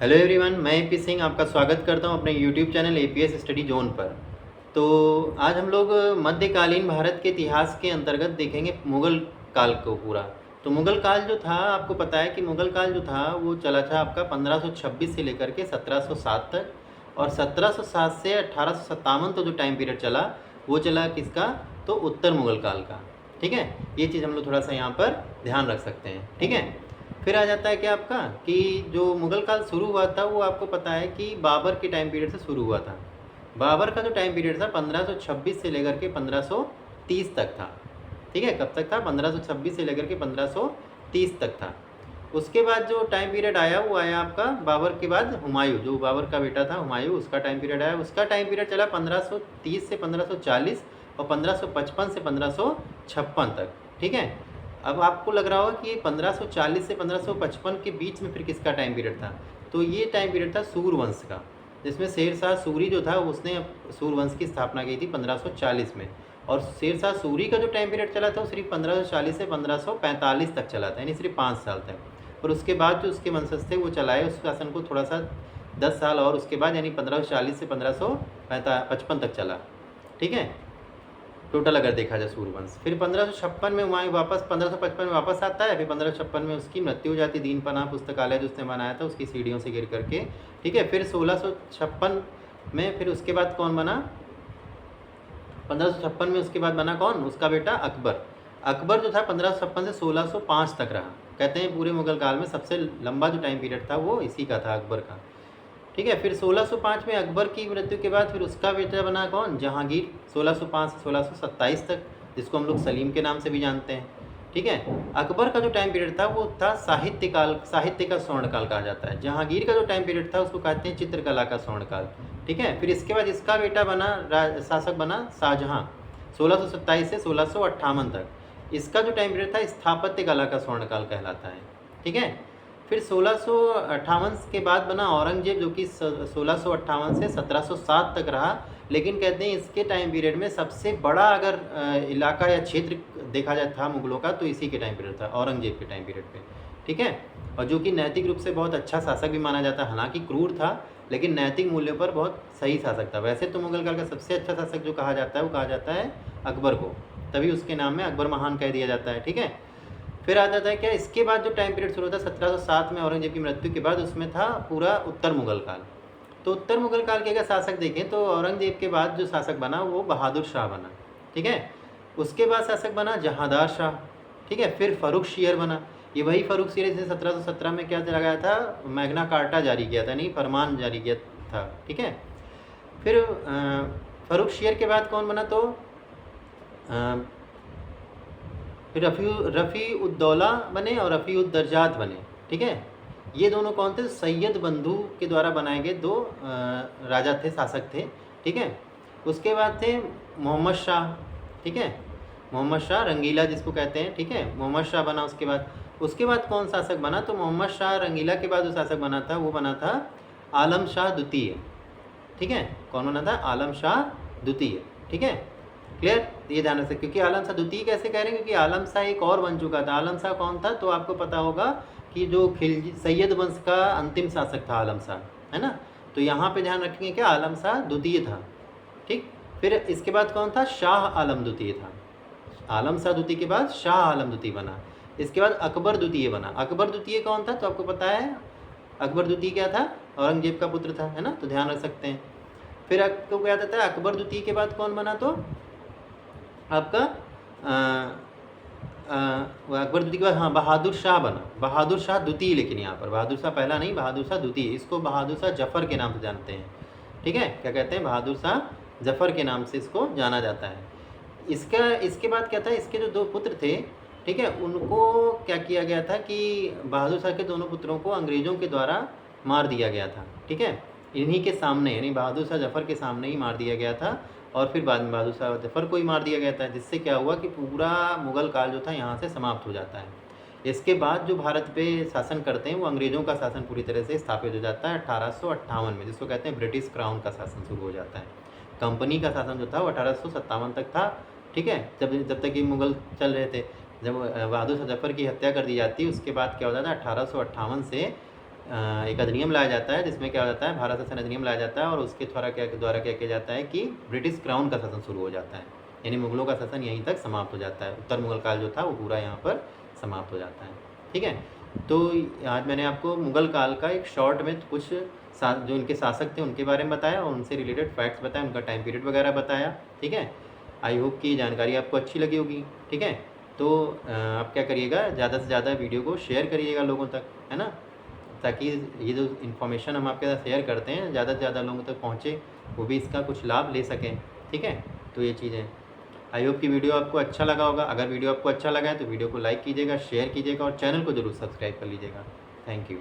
Hello everyone, मैं AP Singh आपका स्वागत करता हूं अपने YouTube channel APS study zone पर। तो आज हम लोग मध्यकालीन भारत के इतिहास के अंतर्गत देखेंगे मुग़ल काल को पूरा। तो मुग़ल काल जो था, आपको पता है कि मुग़ल काल जो था वो चला था आपका 1526 से लेकर के 1707 तक, और 1707 से 1857 तो जो टाइम पीरियड चला वो चला किसका, तो उत्तर मुग़ल काल का। ठीक है, ये चीज़ हम लोग थोड़ा सा यहाँ पर ध्यान रख सकते हैं। ठीक है, फिर आ जाता है कि आपका कि जो मुग़ल काल शुरू हुआ था वो आपको पता है कि बाबर के टाइम पीरियड से शुरू हुआ था। बाबर का जो टाइम पीरियड था 1526 से लेकर के 1530 तक था। ठीक है, कब तक था, 1526 से लेकर के 1530 तक था। उसके बाद जो टाइम पीरियड आया वो आया आपका बाबर के बाद हुमायूं, जो बाबर का बेटा था हुमायूं, उसका टाइम पीरियड आया। उसका टाइम पीरियड चला 1530 से 1540 और 1555 से 1556 तक। ठीक है, अब आपको लग रहा होगा कि 1540 से 1555 के बीच में फिर किसका टाइम पीरियड था, तो ये टाइम पीरियड था सूर्यवंश का, जिसमें शेरशाह सूरी जो था उसने सूर्यवंश की स्थापना की थी 1540 में। और शेरशाह सूरी का जो टाइम पीरियड चला था वो सिर्फ 1540 से 1545 तक चला था, यानी सिर्फ 5 साल तक। और उसके बाद जो उसके वंशज थे वो चलाए उस शासन को थोड़ा सा 10 साल, और उसके बाद यानी 1540 से 1555 तक चला। ठीक है, टोटल अगर देखा जाए सूर्यवंश। फिर 1556 में हुमायूं वापस 1555 में वापस आता है। फिर 1556 में उसकी मृत्यु हो जाती है। दीन पनाह पुस्तकालय जो उसने बनाया था उसकी सीढ़ियों से गिर करके। ठीक है, फिर 1656 में फिर उसके बाद कौन बना, 1556 में उसके बाद बना कौन, उसका बेटा अकबर। अकबर जो था 1556 से 1605 तक रहा। कहते हैं पूरे मुगल काल में सबसे लंबा जो टाइम पीरियड था वो इसी का था, अकबर का। ठीक है, फिर 1605 में अकबर की मृत्यु के बाद फिर उसका बेटा बना कौन, जहांगीर, 1605 से 1627 तक, जिसको हम लोग सलीम के नाम से भी जानते हैं। ठीक है, अकबर का जो टाइम पीरियड था वो था साहित्य काल, साहित्य का स्वर्णकाल कहा जाता है। जहांगीर का जो टाइम पीरियड था उसको कहते हैं चित्रकला का स्वर्णकाल। ठीक है, फिर इसके बाद इसका बेटा बना शासक बना शाहजहाँ, 1627 से 1658 तक। इसका जो टाइम पीरियड था स्थापत्य कला का स्वर्णकाल कहलाता है। ठीक है, फिर 1658 के बाद बना औरंगजेब, जो कि 1658 से 1707 तक रहा। लेकिन कहते हैं इसके टाइम पीरियड में सबसे बड़ा अगर इलाका या क्षेत्र देखा जाए था मुगलों का, तो इसी के टाइम पीरियड था, औरंगजेब के टाइम पीरियड पे। ठीक है, और जो कि नैतिक रूप से बहुत अच्छा शासक भी माना जाता है। हालांकि क्रूर था लेकिन नैतिक मूल्यों पर बहुत सही शासक था। वैसे तो मुगल काल का सबसे अच्छा शासक जो कहा जाता है वो कहा जाता है अकबर को, तभी उसके नाम में अकबर महान कह दिया जाता है। ठीक है, फिर आ जाता है क्या, इसके बाद जो टाइम पीरियड शुरू होता है 1707 में औरंगजेब की मृत्यु के बाद, उसमें था पूरा उत्तर मुगल काल। तो उत्तर मुगल काल के अगर शासक देखें तो औरंगजेब के बाद जो शासक बना वो बहादुर शाह बना। ठीक है, उसके बाद शासक बना जहांदार शाह। ठीक है, फिर फर्रुख शेर बना। ये वही फर्रुख शेर जिसने 1717 में क्या लगाया था, मैग्ना कार्टा जारी किया था, नहीं फरमान जारी किया था। ठीक है, फिर फर्रुख शेर के बाद कौन बना, तो फिर रफ़ी उद्दौला बने और रफ़ी उद्दरजात बने। ठीक है, ये दोनों कौन थे, सैयद बंधु के द्वारा बनाए गए दो राजा थे, शासक थे। ठीक है, उसके बाद थे मोहम्मद शाह। ठीक है, मोहम्मद शाह रंगीला जिसको कहते हैं। ठीक है, मोहम्मद शाह बना। उसके बाद कौन शासक बना, तो मोहम्मद शाह रंगीला के बाद जो शासक बना था वो बना था आलम शाह द्वितीय। ठीक है, कौन बना था, आलम शाह द्वितीय। ठीक है, क्लियर, ये ध्यान रख, क्योंकि आलम शाह द्वितीय कैसे कह रहे हैं, क्योंकि आलम शाह एक और बन चुका था। आलम शाह कौन था, तो आपको पता होगा कि जो खिलजी सैयद वंश का अंतिम शासक था आलम शाह, है ना। तो यहाँ पे ध्यान रखेंगे क्या, आलम शाह द्वितीय था। ठीक, फिर इसके बाद कौन था, शाह आलम द्वितीय था। आलम शाह द्वितीय के बाद शाह आलम द्वितीय बना। इसके बाद अकबर द्वितीय बना। अकबर द्वितीय कौन था, तो आपको पता है अकबर द्वितीय क्या था, औरंगजेब का पुत्र था, है ना, तो ध्यान रख सकते हैं। फिर आपको क्या आता है, अकबर द्वितीय के बाद कौन बना, तो आपका अकबर द्वितीय के बाद हाँ बहादुर शाह बना। बहादुर शाह द्वितीय, लेकिन यहाँ पर बहादुर शाह पहला नहीं, बहादुर शाह द्वितीय। इसको बहादुर शाह जफ़र के नाम से जानते हैं। ठीक है, क्या कहते हैं, बहादुर शाह जफ़र के नाम से इसको जाना जाता है। इसके बाद क्या था, इसके जो दो पुत्र थे, ठीक है, उनको क्या किया गया था कि बहादुर शाह के दोनों पुत्रों को अंग्रेज़ों के द्वारा मार दिया गया था। ठीक है, इन्हीं के सामने, यानी बहादुर शाह जफ़र के सामने ही मार दिया गया था। और फिर बाद में बहादुर शाह जफ़र को ही मार दिया गया था, जिससे क्या हुआ कि पूरा मुग़ल काल जो था यहाँ से समाप्त हो जाता है। इसके बाद जो भारत पे शासन करते हैं वो अंग्रेज़ों का शासन पूरी तरह से स्थापित हो जाता है 1858 में, जिसको कहते हैं ब्रिटिश क्राउन का शासन शुरू हो जाता है। कंपनी का शासन जो था वो 1857 तक था। ठीक है, जब तक ये मुग़ल चल रहे थे। जब बहादुर शाह जफ़र की हत्या कर दी जाती है उसके बाद क्या हो जाता है, 1858 से एक अधिनियम लाया जाता है जिसमें क्या हो जाता है, भारत शासन अधिनियम लाया जाता है और उसके द्वारा क्या किया जाता है कि ब्रिटिश क्राउन का शासन शुरू हो जाता है, यानी मुगलों का शासन यहीं तक समाप्त हो जाता है। उत्तर मुगल काल जो था वो पूरा यहाँ पर समाप्त हो जाता है। ठीक है, तो आज मैंने आपको मुगल काल का एक शॉर्ट में कुछ जो इनके शासक थे उनके बारे में बताया और उनसे रिलेटेड फैक्ट्स बताया, उनका टाइम पीरियड वगैरह बताया। ठीक है, आई होप कि जानकारी आपको अच्छी लगी होगी। ठीक है, तो आप क्या करिएगा, ज़्यादा से ज़्यादा वीडियो को शेयर करिएगा लोगों तक, है ना, ताकि ये जो इन्फॉर्मेशन हम आपके साथ शेयर करते हैं ज़्यादा से ज़्यादा लोगों तक पहुँचे, वो भी इसका कुछ लाभ ले सकें। ठीक है, तो ये चीज़ें, आई होप कि वीडियो आपको अच्छा लगा होगा। अगर वीडियो आपको अच्छा लगा है तो वीडियो को लाइक कीजिएगा, शेयर कीजिएगा और चैनल को ज़रूर सब्सक्राइब कर लीजिएगा। Thank you.